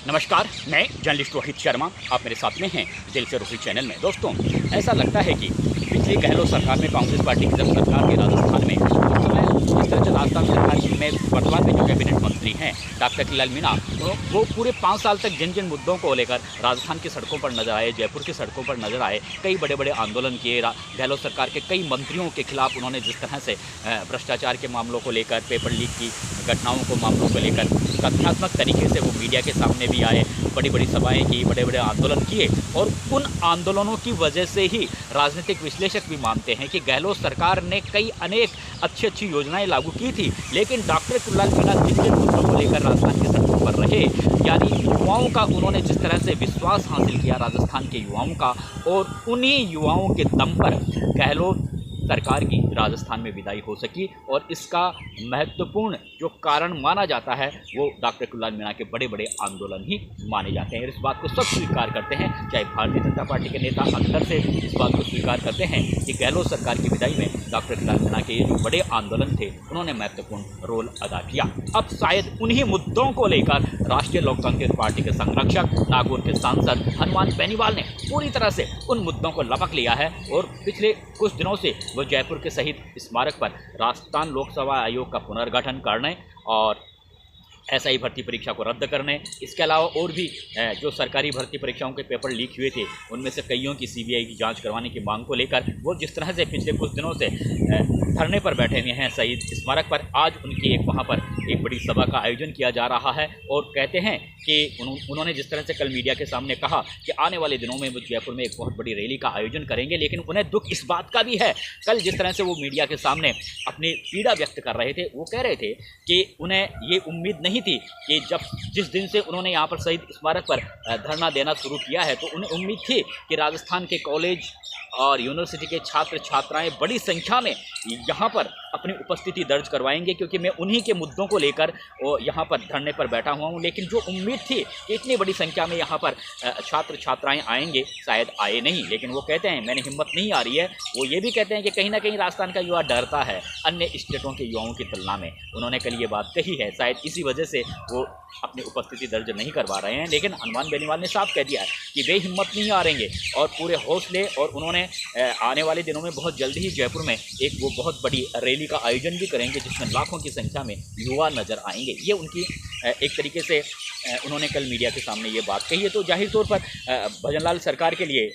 नमस्कार, मैं जर्नलिस्ट रोहित शर्मा। आप मेरे साथ में हैं दिल से रोहित चैनल में। दोस्तों, ऐसा लगता है कि पिछली गहलोत सरकार में कांग्रेस पार्टी की जब सरकार थी राजस्थान में, उस समय जिस तरह से राजस्थान सरकार में वर्तमान में जो कैबिनेट मंत्री हैं डॉक्टर किलाल मीणा, वो पूरे 5 साल तक जिन जिन मुद्दों को लेकर राजस्थान की सड़कों पर नजर आए, जयपुर की सड़कों पर नजर आए, कई बड़े बड़े आंदोलन किए। गहलोत सरकार के कई मंत्रियों के खिलाफ उन्होंने जिस तरह से भ्रष्टाचार के मामलों को लेकर, पेपर लीक की घटनाओं को मामलों को लेकर तथ्यात्मक तरीके से वो मीडिया के सामने भी आए, बड़ी बड़ी सभाएं की, बड़े बड़े आंदोलन किए। और उन आंदोलनों की वजह से ही राजनीतिक विश्लेषक भी मानते हैं कि गहलोत सरकार ने कई अनेक अच्छी अच्छी योजनाएं लागू की थी, लेकिन डॉक्टर किलाल मीणा जिन जिन मुद्दों को लेकर राजस्थान की सड़कों पर रहे, यानी युवाओं का उन्होंने जिस तरह से विश्वास हासिल किया राजस्थान के युवाओं का, और उन्हीं युवाओं के दम पर गहलोत सरकार की राजस्थान में विदाई हो सकी। और इसका महत्वपूर्ण जो कारण माना जाता है वो डॉक्टर किलाल मीणा के बड़े बड़े आंदोलन ही माने जाते हैं। इस बात को सब स्वीकार करते हैं, चाहे भारतीय जनता पार्टी के नेता अंदर से इस बात को स्वीकार करते हैं कि गहलोत सरकार की विदाई में डॉक्टर किलाल मीणा के जो बड़े आंदोलन थे उन्होंने महत्वपूर्ण रोल अदा किया। अब शायद उन्हीं मुद्दों को लेकर राष्ट्रीय लोकतांत्रिक पार्टी के संरक्षक, नागौर के सांसद हनुमान बेनीवाल ने पूरी तरह से उन मुद्दों को लपक लिया है। और पिछले कुछ दिनों से वो जयपुर के शहीद स्मारक पर राजस्थान लोकसेवा आयोग का पुनर्गठन करने और एसआई भर्ती परीक्षा को रद्द करने, इसके अलावा और भी जो सरकारी भर्ती परीक्षाओं के पेपर लीक हुए थे उनमें से कईयों की सीबीआई की जांच करवाने की मांग को लेकर वो जिस तरह से पिछले कुछ दिनों से धरने पर बैठे हुए हैं शहीद स्मारक पर, आज उनकी एक वहाँ पर एक बड़ी सभा का आयोजन किया जा रहा है। और कहते हैं कि उन्होंने जिस तरह से कल मीडिया के सामने कहा कि आने वाले दिनों में वो जयपुर में एक बहुत बड़ी रैली का आयोजन करेंगे, लेकिन उन्हें दुख इस बात का भी है, कल जिस तरह से वो मीडिया के सामने अपनी पीड़ा व्यक्त कर रहे थे, वो कह रहे थे कि उन्हें ये उम्मीद नहीं थी कि जिस दिन से उन्होंने यहाँ पर शहीद स्मारक पर धरना देना शुरू किया है, तो उन्हें उम्मीद थी कि राजस्थान के कॉलेज और यूनिवर्सिटी के छात्र छात्राएं बड़ी संख्या में यहाँ पर अपनी उपस्थिति दर्ज करवाएंगे, क्योंकि मैं उन्हीं के मुद्दों को लेकर यहाँ पर धरने पर बैठा हुआ हूँ। लेकिन जो उम्मीद थी कि इतनी बड़ी संख्या में यहाँ पर छात्र छात्राएं आएंगे, शायद आए नहीं। लेकिन वो कहते हैं मैंने हिम्मत नहीं आ रही है। वो ये भी कहते हैं कि कहीं ना कहीं राजस्थान का युवा डरता है अन्य स्टेटों के युवाओं की तुलना में। उन्होंने कल ये बात कही है, शायद इसी वजह से वो अपनी उपस्थिति दर्ज नहीं करवा रहे हैं। लेकिन हनुमान बेनीवाल ने साफ कह दिया है कि वे हिम्मत नहीं हारेंगे और पूरे हौसले, और उन्होंने आने वाले दिनों में बहुत जल्दी ही जयपुर में एक वो बहुत बड़ी रैली का आयोजन भी करेंगे जिसमें लाखों की संख्या में युवा नजर आएंगे। ये उनकी एक तरीके से उन्होंने कल मीडिया के सामने ये बात कही है। तो जाहिर तौर पर भजनलाल सरकार के लिए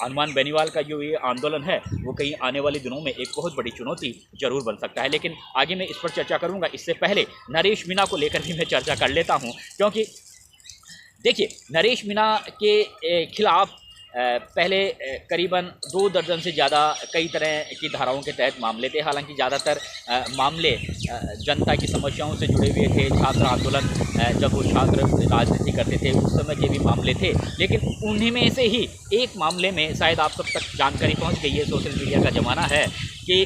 हनुमान बेनीवाल का जो ये आंदोलन है वो कहीं आने वाले दिनों में एक बहुत बड़ी चुनौती जरूर बन सकता है। लेकिन आगे मैं इस पर चर्चा करूंगा, इससे पहले नरेश मीणा को लेकर भी मैं चर्चा कर लेता हूं, क्योंकि देखिए नरेश मीणा के खिलाफ पहले करीबन 2 दर्जन से ज़्यादा कई तरह की धाराओं के तहत मामले थे। हालांकि ज़्यादातर मामले जनता की समस्याओं से जुड़े हुए थे। छात्र आंदोलन, जब वो छात्र राजनीति करते थे उस समय के भी मामले थे। लेकिन उन्हीं में से ही एक मामले में शायद आप सब तक जानकारी पहुंच गई है, सोशल मीडिया का ज़माना है, कि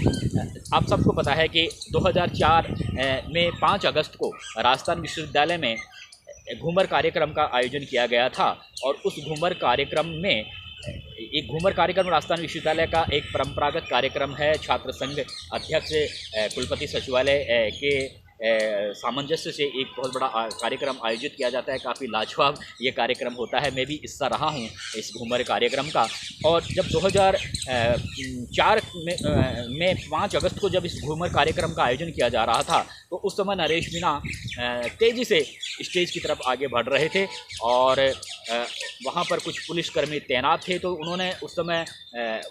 आप सबको पता है कि 2004 में 5 अगस्त को राजस्थान विश्वविद्यालय में घूमर कार्यक्रम का आयोजन किया गया था। और उस घूमर कार्यक्रम में राजस्थान विश्वविद्यालय का एक परंपरागत कार्यक्रम है। छात्र संघ अध्यक्ष कुलपति सचिवालय के सामंजस्य से एक बहुत बड़ा कार्यक्रम आयोजित किया जाता है। काफ़ी लाजवाब ये कार्यक्रम होता है, मैं भी हिस्सा रहा हूँ इस घूमर कार्यक्रम का। और जब 2004 में 5 अगस्त को जब इस घूमर कार्यक्रम का आयोजन किया जा रहा था, तो उस समय नरेश मीणा तेज़ी से स्टेज की तरफ आगे बढ़ रहे थे और वहाँ पर कुछ पुलिसकर्मी तैनात थे। तो उन्होंने उस समय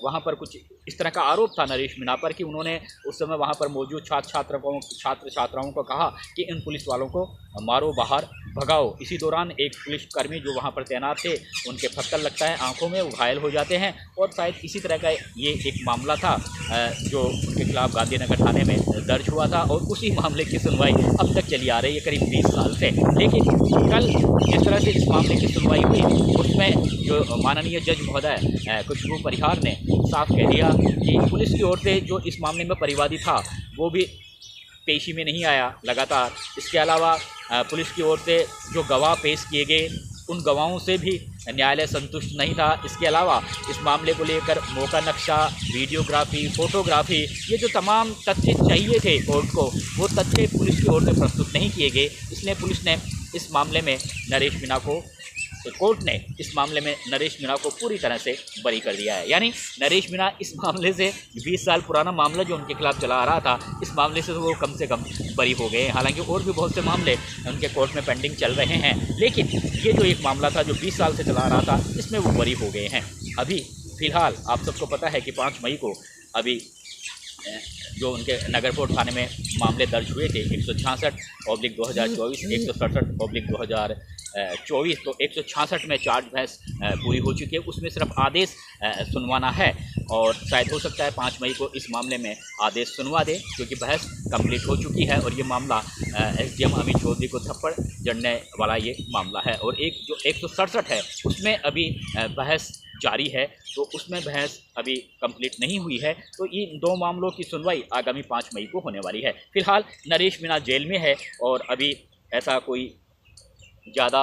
वहाँ पर कुछ इस तरह का आरोप था नरेश मीणा पर कि उन्होंने उस समय वहाँ पर मौजूद छात्र छात्राओं को कहा कि इन पुलिस वालों को मारो, बाहर भगाओ। इसी दौरान एक पुलिसकर्मी जो वहाँ पर तैनात थे उनके पत्थर लगता है आंखों में, वो घायल हो जाते हैं। और शायद इसी तरह का ये एक मामला था जो उनके खिलाफ गांधीनगर थाने में दर्ज हुआ था। और उसी मामले की सुनवाई अब तक चली आ रही है करीब 20 साल से। लेकिन कल जिस तरह से इस मामले की सुनवाई हुई उसमें जो माननीय जज महोदय खुशबू परिहार ने साफ कह दिया कि पुलिस की ओर से जो इस मामले में परिवादी था वो भी पेशी में नहीं आया लगातार। इसके अलावा पुलिस की ओर से जो गवाह पेश किए गए उन गवाहों से भी न्यायालय संतुष्ट नहीं था। इसके अलावा इस मामले को लेकर मौका नक्शा, वीडियोग्राफी, फोटोग्राफी, ये जो तमाम तथ्य चाहिए थे कोर्ट को, वो तथ्य पुलिस की ओर से प्रस्तुत नहीं किए गए। इसलिए पुलिस ने इस मामले में नरेश मीणा को कोर्ट ने इस मामले में नरेश मीणा को पूरी तरह से बरी कर दिया है। यानी नरेश मीणा इस मामले से 20 साल पुराना मामला जो उनके खिलाफ चला आ रहा था, इस मामले से वो कम से कम बरी हो गए। हालांकि और भी बहुत से मामले उनके कोर्ट में पेंडिंग चल रहे हैं, लेकिन ये जो एक मामला था जो 20 साल से चला आ रहा था, इसमें वो बरी हो गए हैं। अभी फ़िलहाल आप सबको पता है कि 5 मई को अभी जो उनके नगरकोट थाने में मामले दर्ज हुए थे 166/2024, 167/2024, तो 166 में चार्ज बहस पूरी हो चुकी है। उसमें सिर्फ आदेश सुनवाना है और शायद हो सकता है 5 मई को इस मामले में आदेश सुनवा दे, क्योंकि बहस कंप्लीट हो चुकी है और ये मामला SDM अमित चौधरी को थप्पड़ जड़ने वाला ये मामला है। और एक जो 167 है उसमें अभी बहस जारी है, तो उसमें बहस अभी कंप्लीट नहीं हुई है। तो इन 2 मामलों की सुनवाई आगामी 5 मई को होने वाली है। फिलहाल नरेश मीणा जेल में है और अभी ऐसा कोई ज़्यादा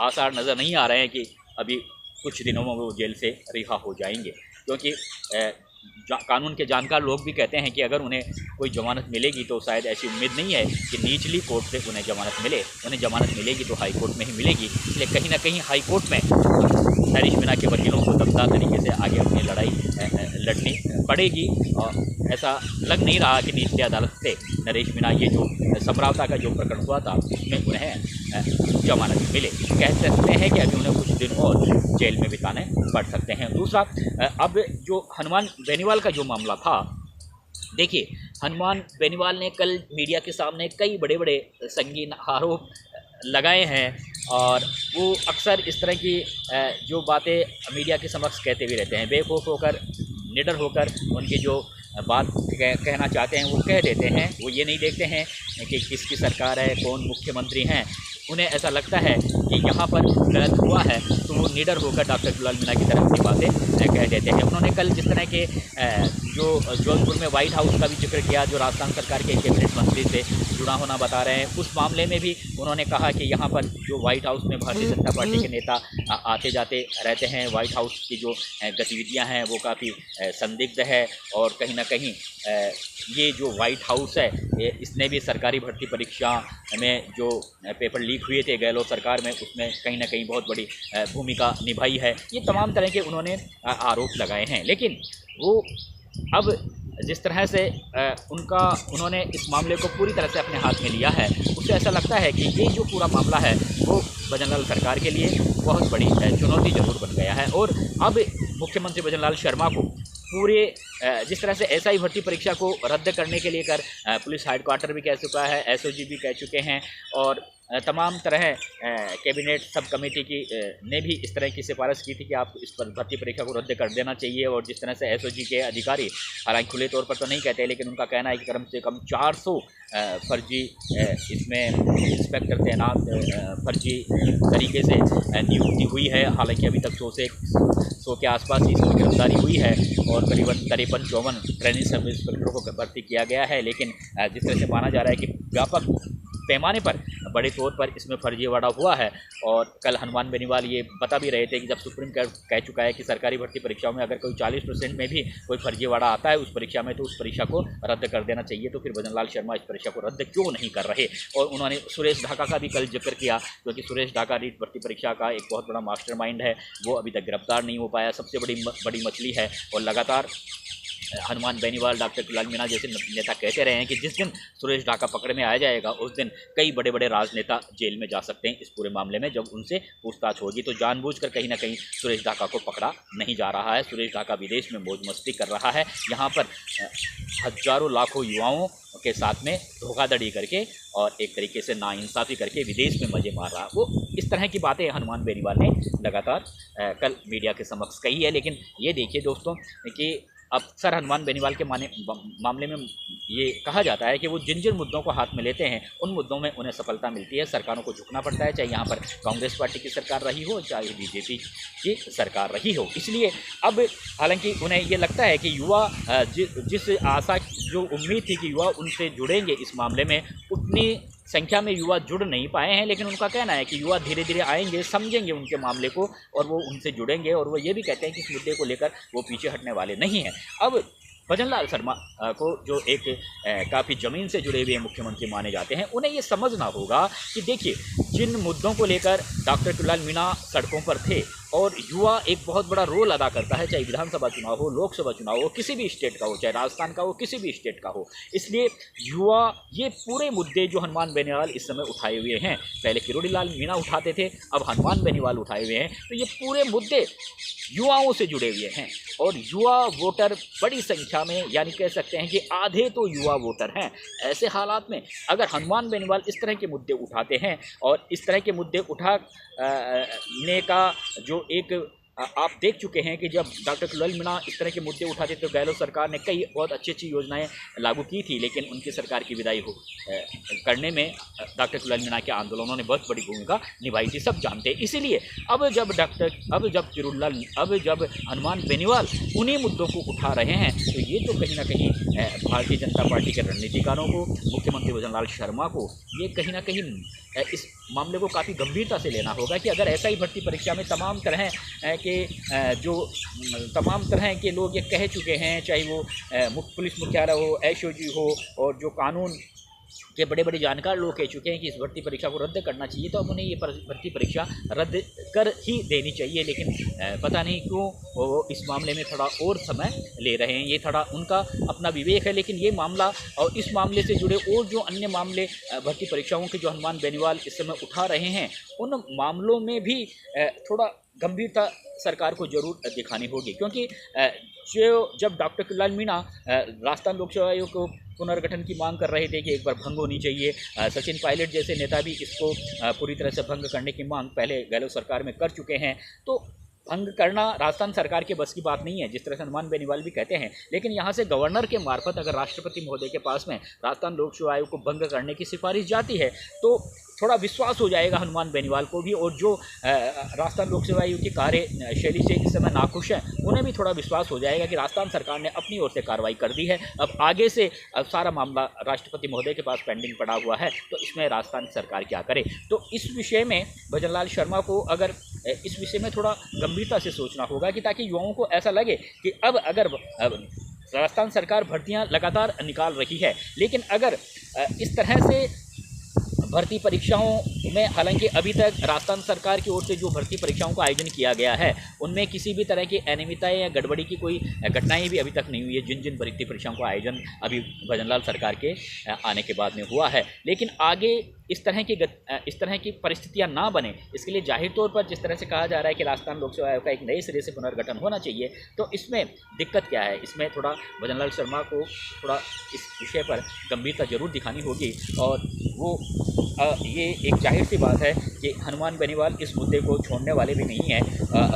आसार नज़र नहीं आ रहे हैं कि अभी कुछ दिनों में वो जेल से रिहा हो जाएंगे, क्योंकि कानून के जानकार लोग भी कहते हैं कि अगर उन्हें कोई जमानत मिलेगी तो शायद ऐसी उम्मीद नहीं है कि निचली कोर्ट से उन्हें जमानत मिले। उन्हें जमानत मिलेगी तो हाई कोर्ट में ही मिलेगी। इसलिए कहीं ना कहीं हाई कोर्ट में नरेश मीणा के वकीलों को दमदार तरीके से आगे अपनी लड़ाई लड़नी पड़ेगी। और ऐसा लग नहीं रहा कि निचली अदालत से नरेश मीणा ये जो समरावता का जो प्रकरण हुआ था उसमें उन्हें जमानत मिले। कह सकते हैं कि अभी उन्हें कुछ दिन और जेल में बिताने पड़ सकते हैं। दूसरा, अब जो हनुमान बेनीवाल का जो मामला था, देखिए हनुमान बेनीवाल ने कल मीडिया के सामने कई बड़े बड़े संगीन आरोप लगाए हैं और वो अक्सर इस तरह की जो बातें मीडिया के समक्ष कहते भी रहते हैं। बेखौफ होकर, निडर होकर उनकी जो बात कहना चाहते हैं वो कह देते हैं। वो ये नहीं देखते हैं कि किसकी सरकार है, कौन मुख्यमंत्री हैं। उन्हें ऐसा लगता है कि यहाँ पर गलत हुआ है तो वो निडर होकर डॉक्टर दुलाल मीणा की तरफ की बातें कह देते हैं। उन्होंने कल जिस तरह के जो जौनपुर में व्हाइट हाउस का भी जिक्र किया, जो राजस्थान सरकार के कैबिनेट मंत्री से जुड़ा होना बता रहे हैं, उस मामले में भी उन्होंने कहा कि यहाँ पर जो व्हाइट हाउस में भारतीय जनता पार्टी के नेता आते जाते रहते हैं, व्हाइट हाउस की जो गतिविधियाँ हैं वो काफ़ी संदिग्ध है। और कहीं ना कहीं ये जो व्हाइट हाउस है इसने भी सरकारी भर्ती परीक्षा में जो पेपर लीक हुए थे गहलोत सरकार में, उसमें कहीं ना कहीं बहुत बड़ी भूमिका निभाई है। ये तमाम तरह के उन्होंने आरोप लगाए हैं। लेकिन वो अब जिस तरह से उन्होंने इस मामले को पूरी तरह से अपने हाथ में लिया है, उससे ऐसा लगता है कि ये जो पूरा मामला है वो भजनलाल सरकार के लिए बहुत बड़ी चुनौती जरूर बन गया है। और अब मुख्यमंत्री भजनलाल शर्मा को पूरे जिस तरह से SI भर्ती परीक्षा को रद्द करने के लिए पुलिस हेडक्वार्टर भी कह चुका है, SOG भी कह चुके हैं और तमाम तरह कैबिनेट सब कमेटी की ने भी इस तरह की सिफारिश की थी कि आप इस पर भर्ती परीक्षा को रद्द कर देना चाहिए। और जिस तरह से SOG के अधिकारी, हालांकि खुले तौर पर तो नहीं कहते, लेकिन उनका कहना है कि कम से कम 400 फर्जी इसमें इंस्पेक्टर तैनात फर्जी तरीके से नियुक्ति हुई है। हालांकि अभी तक 100 के आसपास ही इसकी गिरफ्तारी हुई है और करीबन 53-54 ट्रेनिंग सब इंस्पेक्टरों को भर्ती किया गया है। लेकिन जिस तरह से माना जा रहा है कि व्यापक पैमाने पर, बड़े तौर पर इसमें फर्जीवाड़ा हुआ है। और कल हनुमान बेनीवाल ये बता भी रहे थे कि जब सुप्रीम कोर्ट कह चुका है कि सरकारी भर्ती परीक्षाओं में अगर कोई 40% में भी कोई फर्जीवाड़ा आता है उस परीक्षा में, तो उस परीक्षा को रद्द कर देना चाहिए। तो फिर भजनलाल शर्मा इस परीक्षा को रद्द क्यों नहीं कर रहे। और उन्होंने सुरेश ढाका का भी कल जिक्र किया, क्योंकि सुरेश ढाका रीट भर्ती परीक्षा का एक बहुत बड़ा मास्टरमाइंड है, वो अभी तक गिरफ्तार नहीं हो पाया, सबसे बड़ी मछली है। और लगातार हनुमान बेनीवाल, डॉक्टर दुलाल मीणा जैसे नेता कहते रहे हैं कि जिस दिन सुरेश ढाका पकड़ में आ जाएगा उस दिन कई बड़े बड़े राजनेता जेल में जा सकते हैं इस पूरे मामले में, जब उनसे पूछताछ होगी। तो जानबूझकर कहीं ना कहीं सुरेश ढाका को पकड़ा नहीं जा रहा है। सुरेश ढाका विदेश में मौज मस्ती कर रहा है, यहाँ पर हजारों लाखों युवाओं के साथ में धोखाधड़ी करके और एक तरीके से नाइंसाफ़ी करके विदेश में मज़े मार रहा है। वो इस तरह की बातें हनुमान बेनीवाल ने लगातार कल मीडिया के समक्ष कही है। लेकिन ये देखिए दोस्तों कि अक्सर हनुमान बेनीवाल के मामले में ये कहा जाता है कि वो जिन जिन मुद्दों को हाथ में लेते हैं उन मुद्दों में उन्हें सफलता मिलती है। सरकारों को झुकना पड़ता है, चाहे यहाँ पर कांग्रेस पार्टी की सरकार रही हो, चाहे BJP की सरकार रही हो। इसलिए अब हालांकि उन्हें ये लगता है कि युवा जिस आशा, जो उम्मीद थी कि युवा उनसे जुड़ेंगे इस मामले में, उतनी संख्या में युवा जुड़ नहीं पाए हैं। लेकिन उनका कहना है कि युवा धीरे धीरे आएंगे, समझेंगे उनके मामले को और वो उनसे जुड़ेंगे। और वो ये भी कहते हैं कि इस मुद्दे को लेकर वो पीछे हटने वाले नहीं हैं। अब भजनलाल शर्मा को जो एक काफ़ी ज़मीन से जुड़े हुए मुख्यमंत्री माने जाते हैं, उन्हें ये समझना होगा कि देखिए, जिन मुद्दों को लेकर डॉक्टर किरोड़ीलाल मीणा सड़कों पर थे, और युवा एक बहुत बड़ा रोल अदा करता है, चाहे विधानसभा चुनाव हो, लोकसभा चुनाव हो, किसी भी स्टेट का हो, चाहे राजस्थान का हो, किसी भी स्टेट का हो। इसलिए युवा ये पूरे मुद्दे जो हनुमान बेनीवाल इस समय उठाए हुए हैं, पहले किरोड़ीलाल मीणा उठाते थे, अब हनुमान बेनीवाल उठाए हुए हैं, तो ये पूरे मुद्दे युवाओं से जुड़े हुए हैं। और युवा वोटर बड़ी संख्या में, यानी कह सकते हैं कि आधे तो युवा वोटर हैं। ऐसे हालात में अगर हनुमान बेनीवाल इस तरह के मुद्दे उठाते हैं, और इस तरह के मुद्दे ने का जो एक आप देख चुके हैं कि जब डॉक्टर किरोड़ीलाल मीणा इस तरह के मुद्दे उठाते तो गहलोत सरकार ने कई बहुत अच्छी अच्छी योजनाएं लागू की थी, लेकिन उनकी सरकार की विदाई करने में डॉक्टर किरोड़ीलाल मीणा के आंदोलनों ने बहुत बड़ी भूमिका निभाई थी, सब जानते हैं। इसीलिए अब जब हनुमान बेनीवाल उन्हीं मुद्दों को उठा रहे हैं, तो ये तो कहीं ना कहीं भारतीय जनता पार्टी के रणनीतिकारों को, मुख्यमंत्री भजनलाल शर्मा को, ये कहीं ना कहीं इस मामले को काफ़ी गंभीरता से लेना होगा कि अगर ऐसा ही भर्ती परीक्षा में तमाम तरह के लोग ये कह चुके हैं, चाहे वो पुलिस मुख्यालय हो, एसओजी हो, और जो कानून के बड़े बड़े जानकार लोग कह चुके हैं कि इस भर्ती परीक्षा को रद्द करना चाहिए, तो अब उन्हें ये भर्ती परीक्षा रद्द कर ही देनी चाहिए। लेकिन पता नहीं क्यों वो इस मामले में थोड़ा और समय ले रहे हैं, ये थोड़ा उनका अपना विवेक है। लेकिन ये मामला और इस मामले से जुड़े और जो अन्य मामले भर्ती परीक्षाओं के जो हनुमान बेनीवाल इस समय उठा रहे हैं, उन मामलों में भी थोड़ा गंभीरता सरकार को जरूर दिखानी होगी, क्योंकि जब डॉक्टर किरोड़ीलाल मीणा राजस्थान लोकसेवा आयोग को पुनर्गठन की मांग कर रहे थे कि एक बार भंग होनी चाहिए, सचिन पायलट जैसे नेता भी इसको पूरी तरह से भंग करने की मांग पहले गहलोत सरकार में कर चुके हैं, तो भंग करना राजस्थान सरकार के बस की बात नहीं है, जिस तरह से हनुमान बेनीवाल भी कहते हैं। लेकिन यहाँ से गवर्नर के मार्फत अगर राष्ट्रपति महोदय के पास में राजस्थान लोक सेवा आयोग को भंग करने की सिफारिश जाती है, तो थोड़ा विश्वास हो जाएगा हनुमान बेनीवाल को भी, और जो राजस्थान लोक सेवा आयोग की कार्यशैली से इस समय नाखुश हैं, उन्हें भी थोड़ा विश्वास हो जाएगा कि राजस्थान सरकार ने अपनी ओर से कार्रवाई कर दी है। अब आगे से सारा मामला राष्ट्रपति महोदय के पास पेंडिंग पड़ा हुआ है, तो इसमें राजस्थान सरकार क्या करे। तो इस विषय में भजनलाल शर्मा को अगर इस विषय में थोड़ा गंभीरता से सोचना होगा, कि ताकि युवाओं को ऐसा लगे कि अब अगर राजस्थान सरकार भर्तियां लगातार निकाल रही है, लेकिन अगर इस तरह से भर्ती परीक्षाओं में, हालांकि अभी तक राजस्थान सरकार की ओर से जो भर्ती परीक्षाओं का आयोजन किया गया है, उनमें किसी भी तरह की अनियमितताएं या गड़बड़ी की कोई घटनाएं भी अभी तक नहीं हुई है, जिन भर्ती परीक्षाओं का आयोजन अभी भजनलाल सरकार के आने के बाद में हुआ है। लेकिन आगे इस तरह की परिस्थितियां ना बने, इसके लिए जाहिर तौर पर जिस तरह से कहा जा रहा है कि राजस्थान लोक सेवा आयोग का एक नए सिरे से पुनर्गठन होना चाहिए, तो इसमें दिक्कत क्या है, इसमें थोड़ा भजनलाल शर्मा को थोड़ा इस विषय पर गंभीरता जरूर दिखानी होगी। और वो ये एक जाहिर सी बात है कि हनुमान बेनीवाल इस मुद्दे को छोड़ने वाले भी नहीं हैं।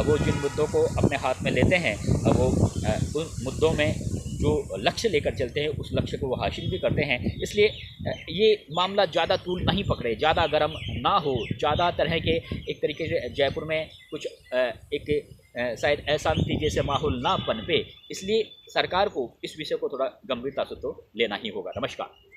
वो जिन मुद्दों को अपने हाथ में लेते हैं, वो उन मुद्दों में जो लक्ष्य लेकर चलते हैं, उस लक्ष्य को वो हासिल भी करते हैं। इसलिए ये मामला ज़्यादा तूल नहीं पकड़े, ज़्यादा गर्म ना हो, ज़्यादा तरह के एक तरीके से जयपुर में कुछ शायद अशांति जैसे माहौल ना पनपे, इसलिए सरकार को इस विषय को थोड़ा गंभीरता से तो लेना ही होगा। नमस्कार।